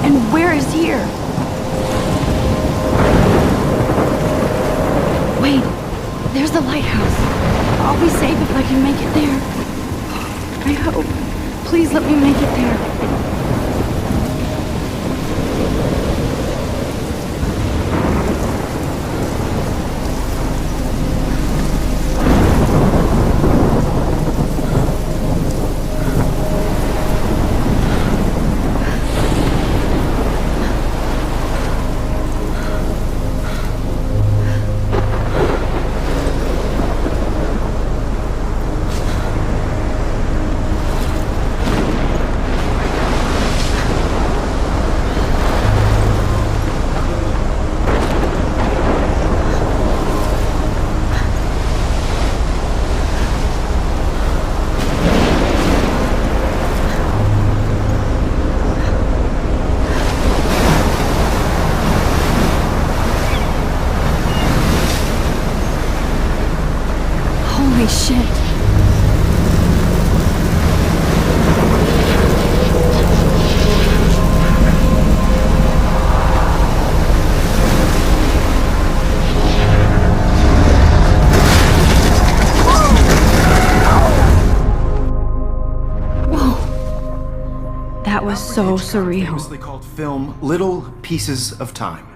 And where is here? Wait, there's the lighthouse. I'll be safe if I can make it there. I hope. Please let me make it there. Holy shit. Whoa. That was so surreal. Famously called film Little Pieces of Time.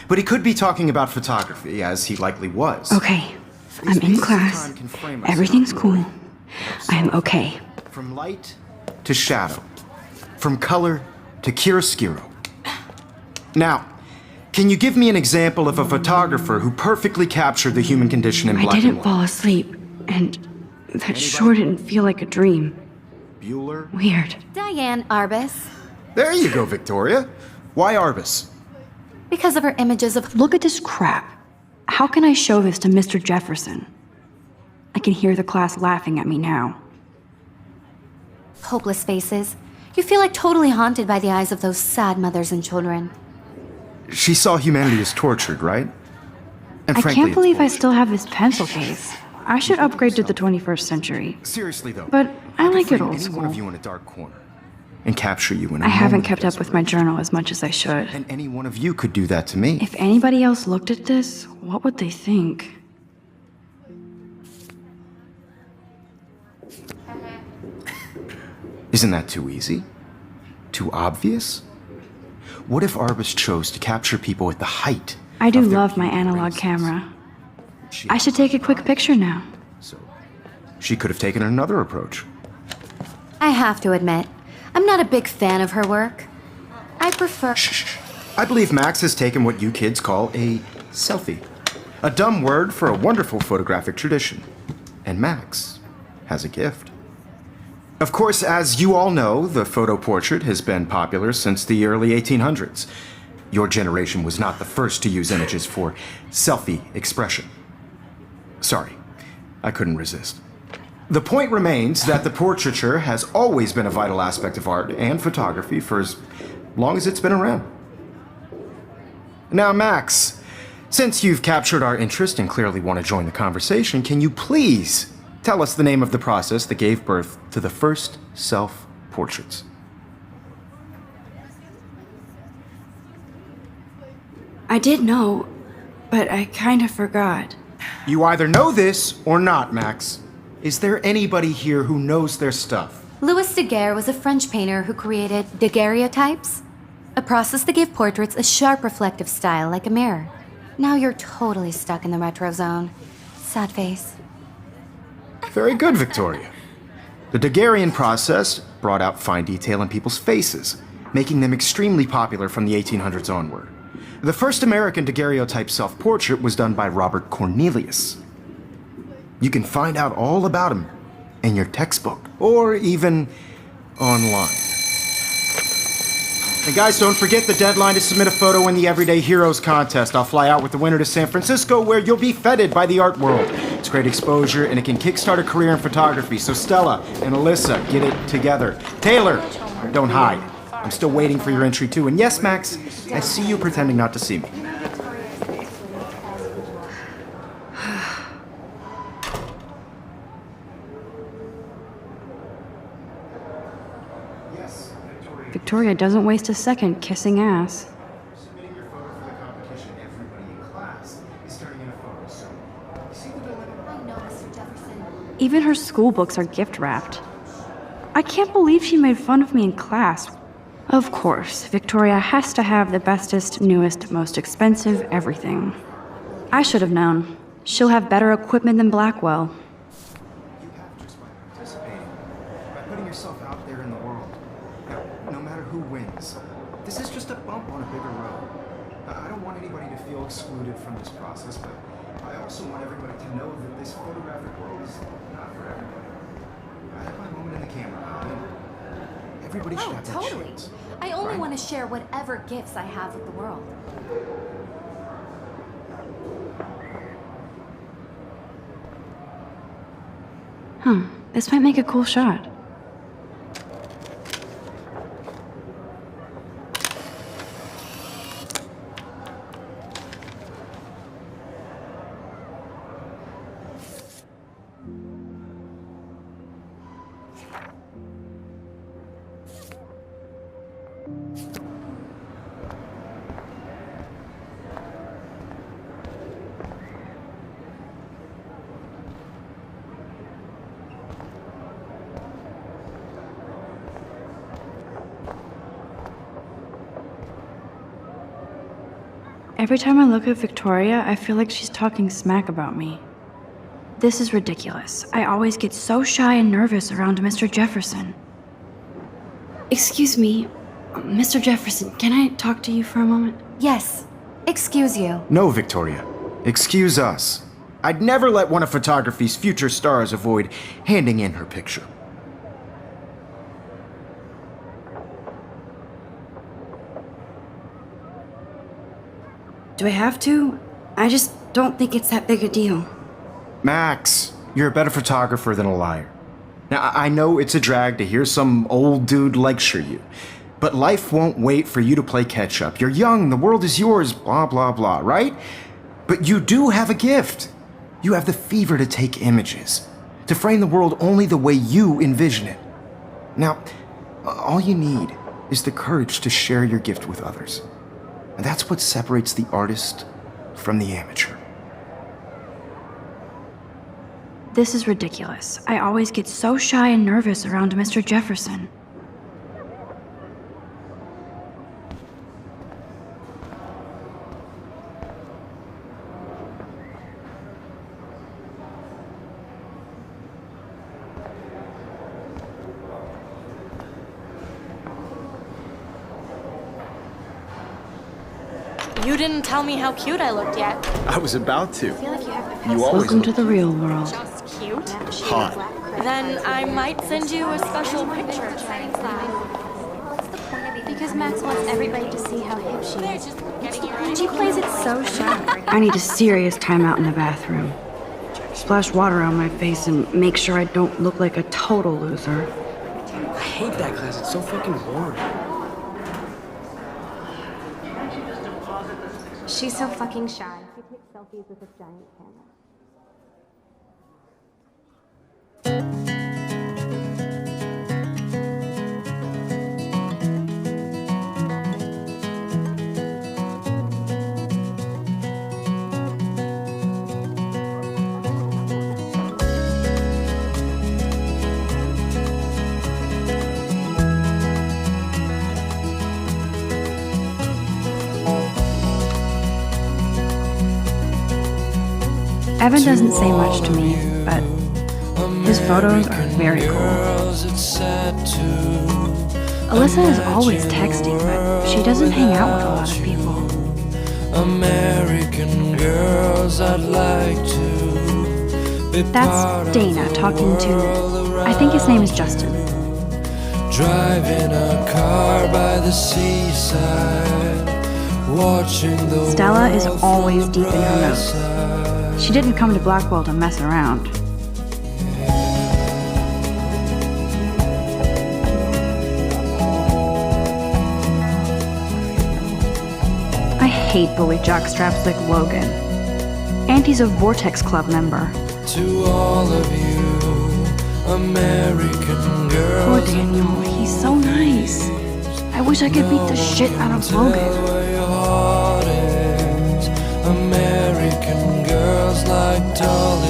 But he could be talking about photography, as he likely was. Okay. I'm in class. Everything's cool. I'm okay. From light to shadow. From color to chiaroscuro. Now, can you give me an example of a photographer who perfectly captured the human condition in black and white? I didn't fall asleep, and that sure didn't feel like a dream. Bueller? Weird. Diane Arbus. There you go, Victoria. Why Arbus? Because of her images of... Look at this crap. How can I show this to Mr. Jefferson? I can hear the class laughing at me now. hopeless faces. You feel like totally haunted by the eyes of those sad mothers and children. She saw humanity as tortured, right? And I frankly, can't believe I bullshit. still have this pencil case. I should upgrade to the 21st century. Seriously though, But I could like it frame old any school. one of you in a dark corner and capture you in a I haven't moment kept of up with my desperation. journal as much as I should. And any one of you could do that to me. If anybody else looked at this, what would they think? Isn't that too easy? Too obvious? What if Arbus chose to capture people at the height? I do of their love my human analog races? camera. I should take a quick picture now. So, she could have taken another approach. I have to admit, I'm not a big fan of her work. I prefer... Shh. I believe Max has taken what you kids call a selfie. A dumb word for a wonderful photographic tradition. And Max has a gift. Of course, as you all know, the photo portrait has been popular since the early 1800s. Your generation was not the first to use images for selfie expression. Sorry, I couldn't resist. The point remains that the portraiture has always been a vital aspect of art and photography for as long as it's been around. Now, Max, since you've captured our interest and clearly want to join the conversation, can you please tell us the name of the process that gave birth to the first self-portraits? I did know, but I kind of forgot. You either know this or not, Max. Is there anybody here who knows their stuff? Louis Daguerre was a French painter who created daguerreotypes, a process that gave portraits a sharp reflective style like a mirror. Now you're totally stuck in the retro zone. Sad face. Very good, Victoria. The Daguerrean process brought out fine detail in people's faces, making them extremely popular from the 1800s onward. The first American daguerreotype self-portrait was done by Robert Cornelius. You can find out all about him in your textbook, or even online. And guys, don't forget the deadline to submit a photo in the Everyday Heroes contest. I'll fly out with the winner to San Francisco, where you'll be feted by the art world. It's great exposure, and it can kickstart a career in photography. So Stella and Alyssa, get it together. Taylor, don't hide. I'm still waiting for your entry too. And yes, Max, I see you pretending not to see me. Victoria doesn't waste a second kissing ass. Submitting your photo for the competition, everybody in class is turning in a photo, so you see the dilemma? I know, Mr. Jefferson. Even her school books are gift wrapped. I can't believe she made fun of me in class. Of course, Victoria has to have the bestest, newest, most expensive everything. I should have known. She'll have better equipment than Blackwell. You have just by participating, by putting yourself out there in the world. Now, no matter who wins, this is just a bump on a bigger road. I don't want anybody to feel excluded from this process, but I also want everybody to know that this photographic world is not for everybody. I have my moment in the camera, and everybody should have that Totally. chance. I only Right? want to share whatever gifts I have with the world. This might make a cool shot. Every time I look at Victoria, I feel like she's talking smack about me. This is ridiculous. I always get so shy and nervous around Mr. Jefferson. Excuse me, Mr. Jefferson, can I talk to you for a moment? Yes. Excuse you. No, Victoria. Excuse us. I'd never let one of photography's future stars avoid handing in her picture. Do I have to? I just don't think it's that big a deal. Max, you're a better photographer than a liar. Now, I know it's a drag to hear some old dude lecture you, but life won't wait for you to play catch up. You're young, the world is yours, blah, blah, blah, right? But you do have a gift. You have the fever to take images, to frame the world only the way you envision it. Now, all you need is the courage to share your gift with others. And that's what separates the artist from the amateur. This is ridiculous. I always get so shy and nervous around Mr. Jefferson. You didn't tell me how cute I looked yet. I was about to. I feel like you have the You always Welcome to the real world. just cute. hot. Then I might send you a special picture. Because Max wants everybody to see how hip she They're is. just getting you ready. She plays it so shy. I need a serious timeout in the bathroom. Splash water on my face and make sure I don't look like a total loser. I hate that class. It's so fucking boring. She's so fucking shy. She takes selfies with this giant camera. Evan doesn't say much to me, but his photos are very cool. Alyssa is always texting, but she doesn't hang out with a lot of people. American girls, I'd like to be That's Dana talking to, I think his name is Justin. driving a car by the seaside, watching the Stella is world always from deep in her notes. side. She didn't come to Blackwell to mess around. I hate bully jockstraps like Logan. And he's a Vortex Club member. To all of you, American Poor girls. Daniel, he's so nice. I I wish I could beat the shit out of Logan. Where your heart is. American girls like Dolly.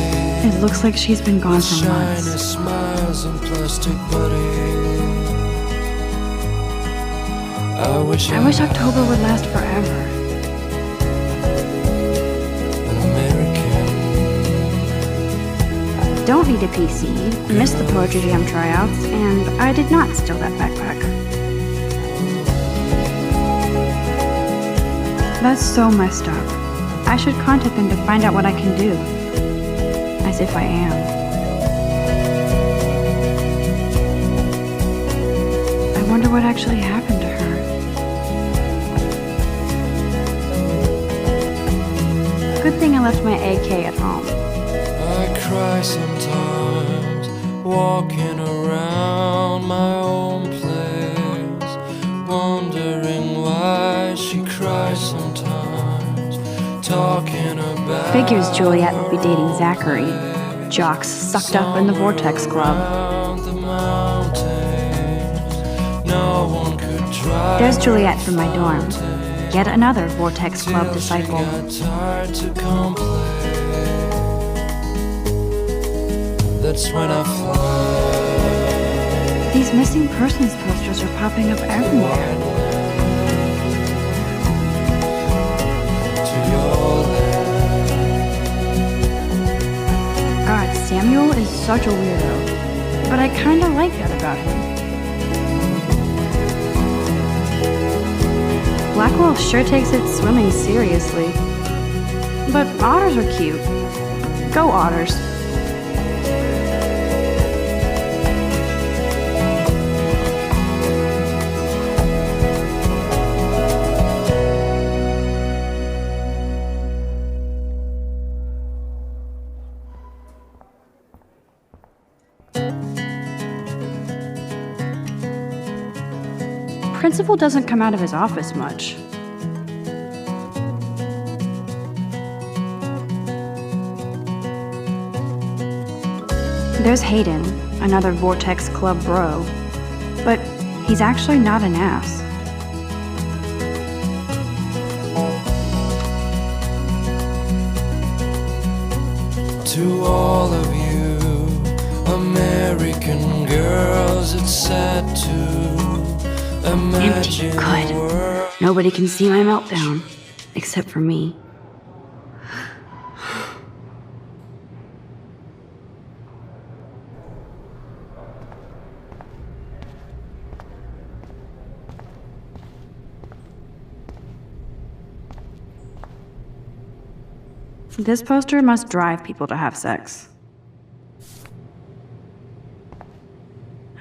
It looks like she's been gone for Shiny months. smiles and plastic buddies. I wish October would last forever. an American. Don't need a PC, missed the Poetry Jam tryouts, and I did not steal that backpack. That's so messed up. I should contact them to find out what I can do. As if I am. I wonder what actually happened to her. Good thing I left my AK at home. I cry sometimes, walking around my own place, wondering why she cries sometimes, talking about. Figures Juliet would be dating Zachary. Jocks sucked up in the Vortex Club. The mountains, no one could drive. There's Juliet from my dorm. Yet another Vortex Club disciple. Tired to complain. That's when I fly. These missing persons posters are popping up everywhere. To your land. God, Samuel is such a weirdo. But I kinda like that about him. Blackwell sure takes its swimming seriously. But otters are cute. Go otters. Principal doesn't come out of his office much. There's Hayden, another Vortex Club bro, but he's actually not an ass. To all of you American girls, it's sad to Empty. imagine Good. a world. Nobody can see my meltdown, except for me. This poster must drive people to have sex.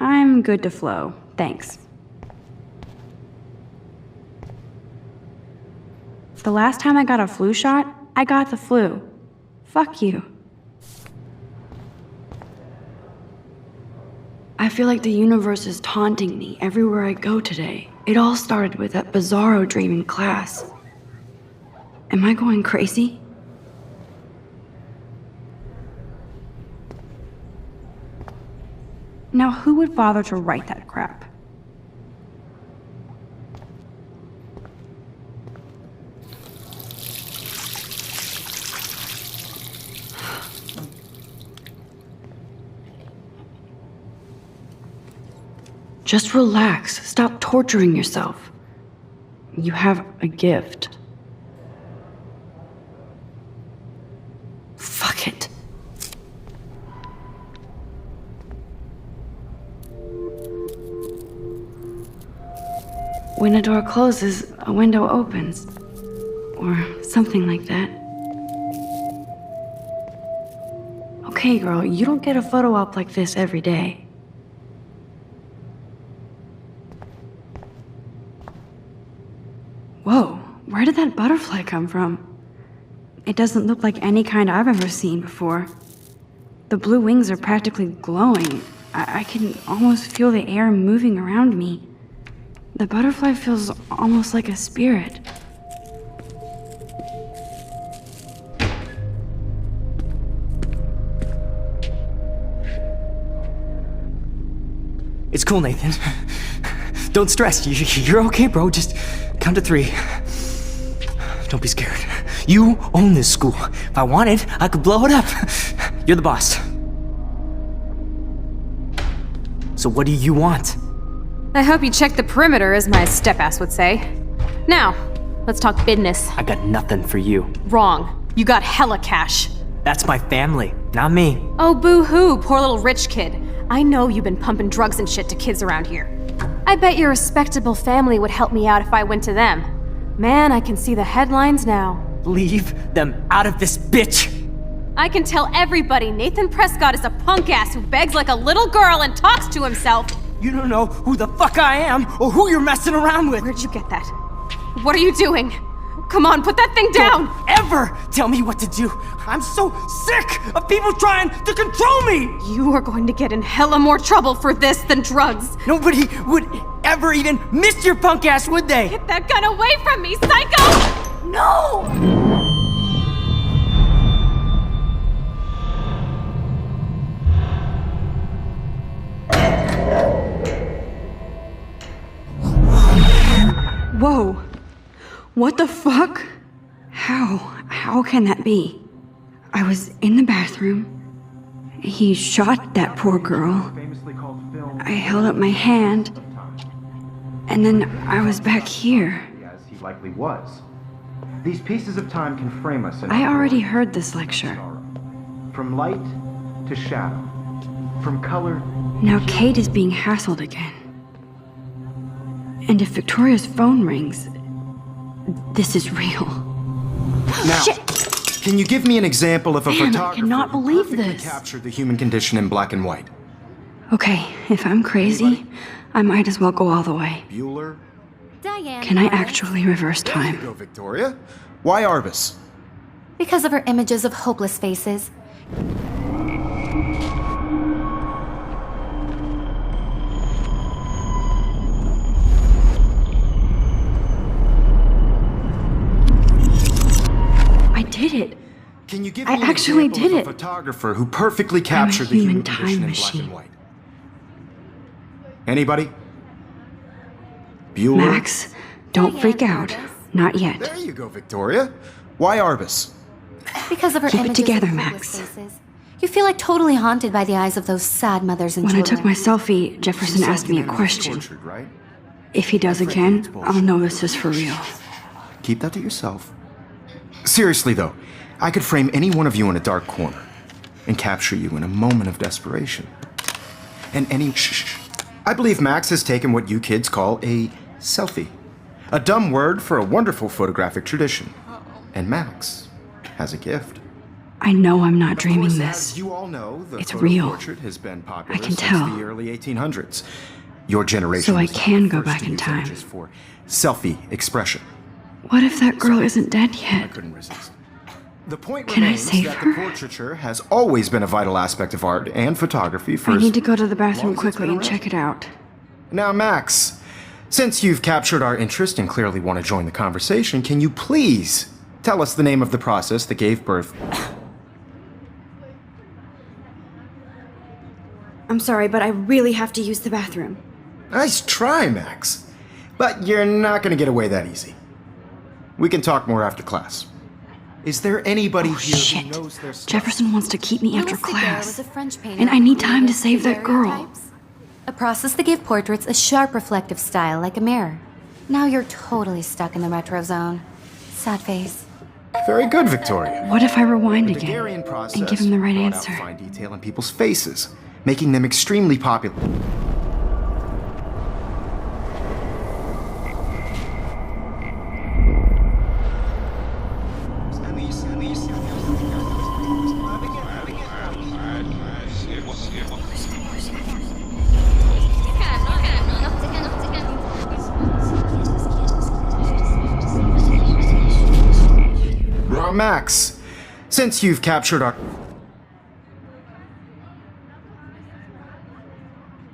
I'm good to flow, thanks. The last time I got a flu shot, I got the flu. Fuck you. I feel like the universe is taunting me everywhere I go today. It all started with that bizarro dream in class. Am I going crazy? Now, who would bother to write that crap? Just relax. Stop torturing yourself. You have a gift. Fuck it. When a door closes, a window opens. Or something like that. Okay, girl, you don't get a photo op like this every day. Whoa, where did that butterfly come from? It doesn't look like any kind I've ever seen before. The blue wings are practically glowing. I can almost feel the air moving around me. The butterfly feels almost like a spirit. It's cool, Nathan. Don't stress. You're okay, bro. Just count to 3. Don't be scared. You own this school. If I wanted, I could blow it up. You're the boss. So what do you want? I hope you checked the perimeter, as my step-ass would say. Now, let's talk business. I got nothing for you. Wrong. You got hella cash. That's my family, not me. Oh, boo-hoo, poor little rich kid. I know you've been pumping drugs and shit to kids around here. I bet your respectable family would help me out if I went to them. Man, I can see the headlines now. Leave them out of this bitch! I can tell everybody Nathan Prescott is a punk ass who begs like a little girl and talks to himself. You don't know who the fuck I am or who you're messing around with. Where'd you get that? What are you doing? Come on, put that thing down! Don't ever tell me what to do. I'm so sick of people trying to control me. You are going to get in hella more trouble for this than drugs. Nobody would ever even miss your punk ass, would they? Get that gun away from me, psycho! No! Whoa. What the fuck? How can that be? I was in the bathroom. He shot that poor girl. I held up my hand. And then I was back here. As he likely was. These pieces of time can frame us in I already heard this lecture. from light to shadow, from color. Now Kate is being hassled again. And if Victoria's phone rings, this is real. Now, can you give me an example of a Damn, I photographer cannot who believe perfectly this. captured the human condition in black and white? Okay, if I'm crazy, I might as well go all the way. Bueller? Diane. Can I Lawrence. actually reverse There you time? go, Victoria. Why Arbus? Because of her images of hopeless faces. I did it. Can you give I me an actually example did of a it. photographer who perfectly captured the human human time condition in black machine. and white? Anybody? Bueller? Max, don't Diane freak out. Arbus. Not yet. There you go, Victoria. Why Arbus? Because of her Keep it images together, of Max. hopeless faces. You feel like totally haunted by the eyes of those sad mothers and When I children. took my selfie, Jefferson asked me a question. Tortured, right? If he does again, I'll know this is for real. Keep that to yourself. Seriously, though, I could frame any one of you in a dark corner and capture you in a moment of desperation. And any... Shh. I believe Max has taken what you kids call a selfie. A dumb word for a wonderful photographic tradition. And Max has a gift. I know I'm not dreaming Of course, this. as you all know, the It's photo real. portrait has been popular I can since tell. the early 1800s. Your generation So I was the can go first back to in use time. images for selfie expression. What if that girl isn't dead I yet? couldn't resist. The point Can I remains save that her? the portraiture has always been a vital aspect of art and photography for I as need to go to the bathroom long as it's quickly been and around. check it out. Now, Max, since you've captured our interest and clearly want to join the conversation, can you please tell us the name of the process that gave birth? I'm sorry, but I really have to use the bathroom. Nice try, Max. But you're not going to get away that easy. We can talk more after class. Is there anybody Oh, here shit. who knows their stuff? Jefferson wants to keep me after Louis Daguerre was class. a French painter And I need who time to created save that girl. daguerreotypes, a process that gave portraits a sharp reflective style like a mirror. Now you're totally stuck in the retro zone. Sad face. Very good, Victoria. What if I rewind The again Daguerrean process and give him the right brought answer? out fine detail in people's faces, making them extremely popular. Max, since you've captured our...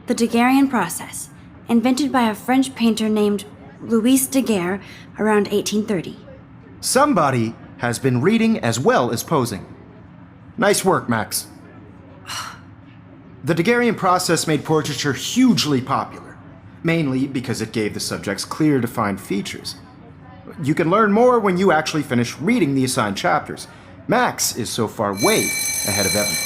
The Daguerrean process, invented by a French painter named Louis Daguerre around 1830. Somebody has been reading as well as posing. Nice work, Max. The Daguerrean process made portraiture hugely popular, mainly because it gave the subjects clear, defined features. You can learn more when you actually finish reading the assigned chapters. Max is so far way ahead of everyone.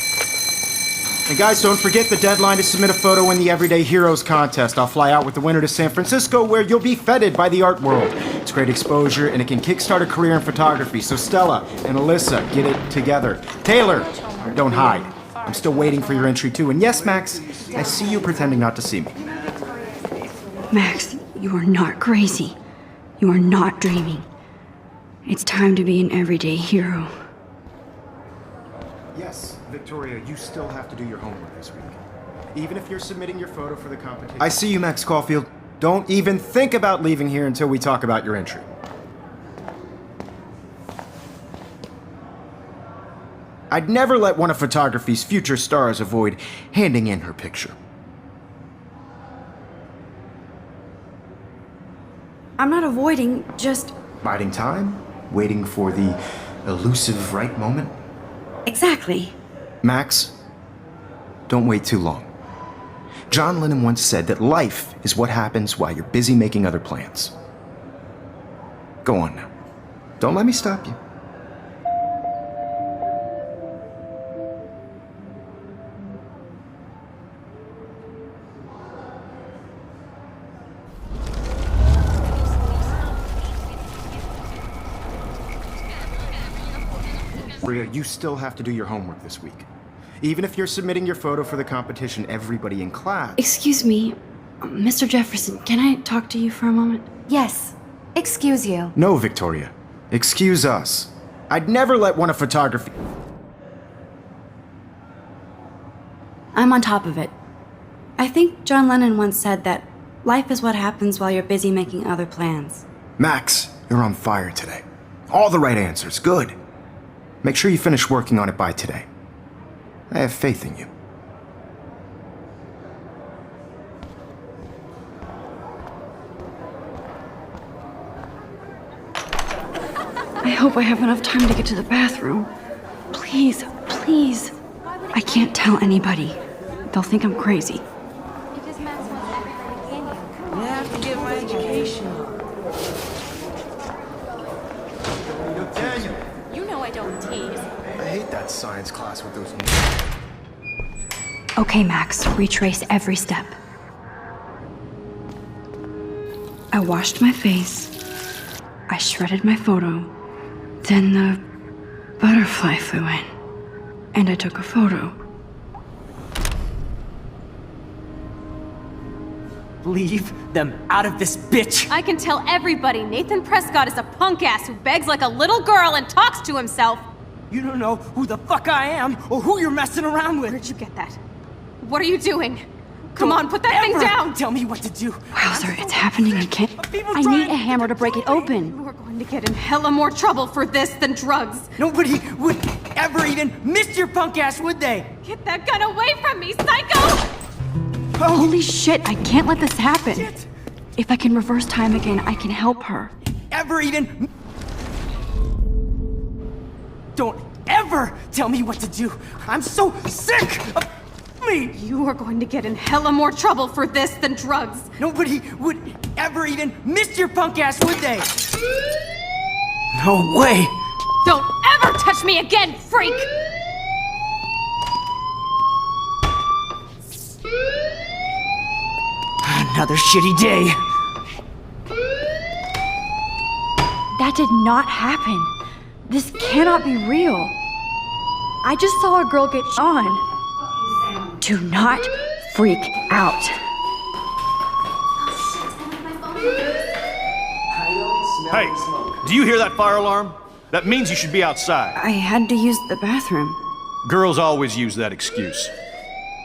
And guys, don't forget the deadline to submit a photo in the Everyday Heroes contest. I'll fly out with the winner to San Francisco, where you'll be feted by the art world. It's great exposure, and it can kickstart a career in photography. So Stella and Alyssa, get it together. Taylor, don't hide. I'm still waiting for your entry too. And yes, Max, I see you pretending not to see me. Max, you are not crazy. You are not dreaming. It's time to be an everyday hero. Yes, Victoria, you still have to do your homework this week. Even if you're submitting your photo for the competition. I see you, Max Caulfield. Don't even think about leaving here until we talk about your entry. I'd never let one of photography's future stars avoid handing in her picture. I'm not avoiding, just... Biding time? Waiting for the elusive right moment? Exactly. Max, don't wait too long. John Lennon once said that life is what happens while you're busy making other plans. Go on now. Don't let me stop you. Rhea, you still have to do your homework this week. Even if you're submitting your photo for the competition, everybody in class... Excuse me, Mr. Jefferson, can I talk to you for a moment? Yes. Excuse you. No, Victoria. Excuse us. I'd never let one of photography... I'm on top of it. I think John Lennon once said that life is what happens while you're busy making other plans. Max, you're on fire today. All the right answers. Good. Make sure you finish working on it by today. I have faith in you. I hope I have enough time to get to the bathroom. Please, please. I can't tell anybody. They'll think I'm crazy. Because Max wants everybody candy. I have to get my education. Daniel, You know I don't tease. I hate that science class with those... Okay, Max, retrace every step. I washed my face. I shredded my photo. Then the butterfly flew in. And I took a photo. Leave them out of this bitch! I can tell everybody Nathan Prescott is a punk ass who begs like a little girl and talks to himself. You don't know who the fuck I am or who you're messing around with. Where'd you get that? What are you doing? Come on, put that thing Ever down! Tell me what to do. Wowzer, it's happening again. I need a hammer to break it open. You are going to get in hella more trouble for this than drugs. Nobody would ever even miss your punk ass, would they? Get that gun away from me, psycho! Holy shit, I can't let this happen. Shit. If I can reverse time again, I can help her. Ever even... Don't ever tell me what to do. I'm so sick of me. You are going to get in hella more trouble for this than drugs. Nobody would ever even miss your punk ass, would they? No way. Don't ever touch me again, freak! Another shitty day. That did not happen. This cannot be real. I just saw a girl get on. Do not freak out. Hey, do you hear that fire alarm? That means you should be outside. I had to use the bathroom. Girls always use that excuse.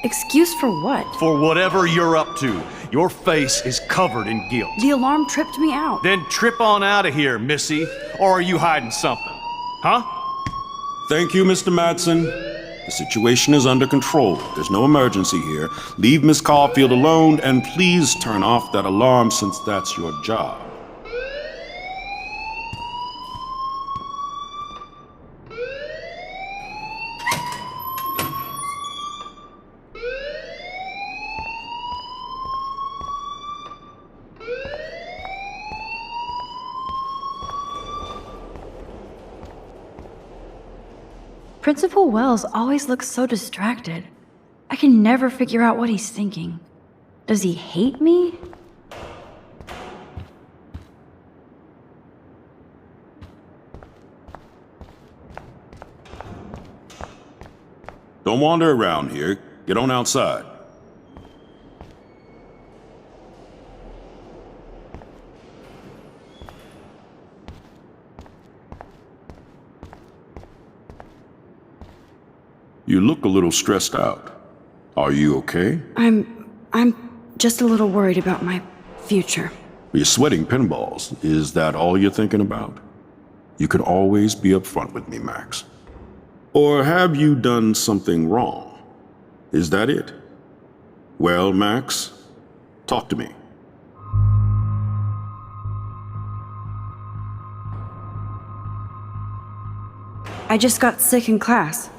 Excuse for what? For whatever you're up to, your face is covered in guilt. The alarm tripped me out. Then trip on out of here, Missy. Or are you hiding something? Huh? Thank you, Mr. Madsen. The situation is under control. There's no emergency here. Leave Miss Caulfield alone, and please turn off that alarm since that's your job. Principal Wells always looks so distracted. I can never figure out what he's thinking. Does he hate me? Don't wander around here. Get on outside. You look a little stressed out. Are you okay? I'm just a little worried about my future. You're sweating pinballs. Is that all you're thinking about? You can always be upfront with me, Max. Or have you done something wrong? Is that it? Well, Max, talk to me. I just got sick in class.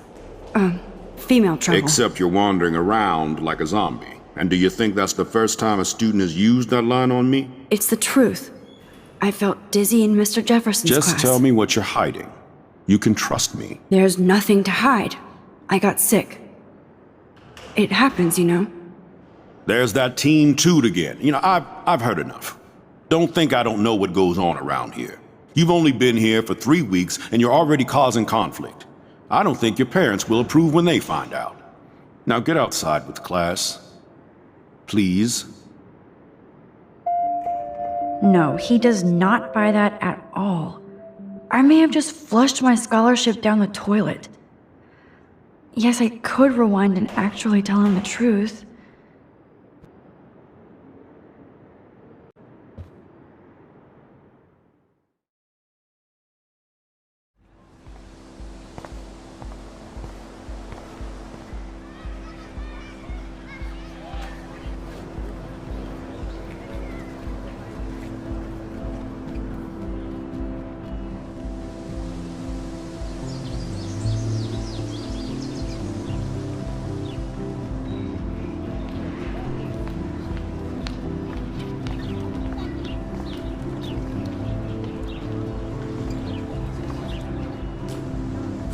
Female trouble. Except you're wandering around like a zombie. And do you think that's the first time a student has used that line on me? It's the truth. I felt dizzy in Mr. Jefferson's class. Just tell me what you're hiding. You can trust me. There's nothing to hide. I got sick. It happens, you know. There's that teen toot again. You know, I've heard enough. Don't think I don't know what goes on around here. You've only been here for 3 weeks and you're already causing conflict. I don't think your parents will approve when they find out. Now get outside with class. Please. No, he does not buy that at all. I may have just flushed my scholarship down the toilet. Yes, I could rewind and actually tell him the truth.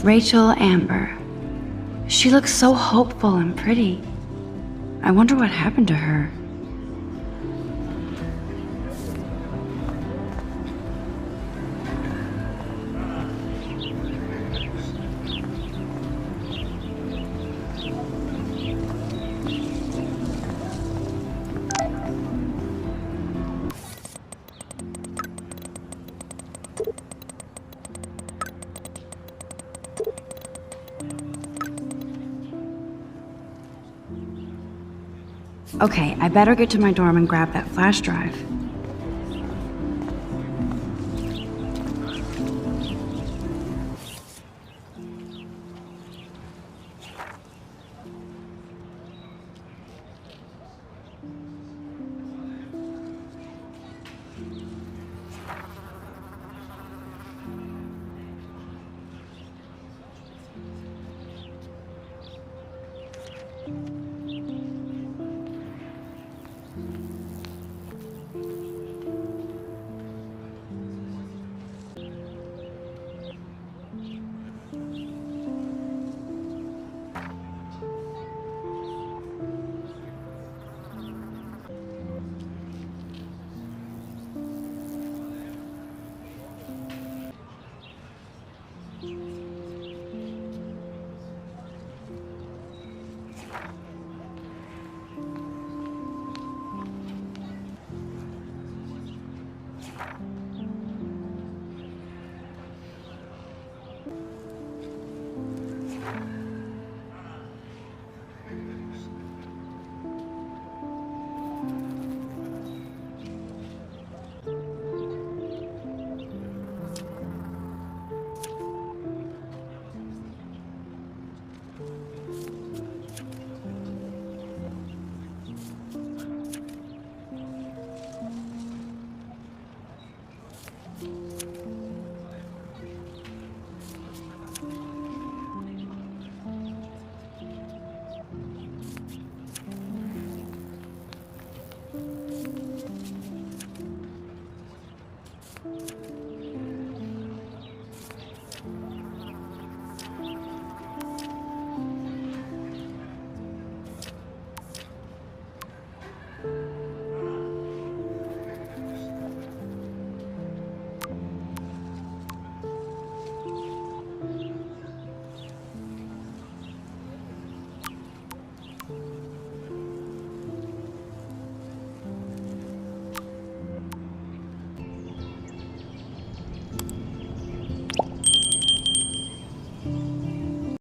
Rachel Amber. She looks so hopeful and pretty. I wonder what happened to her. Okay, I better get to my dorm and grab that flash drive.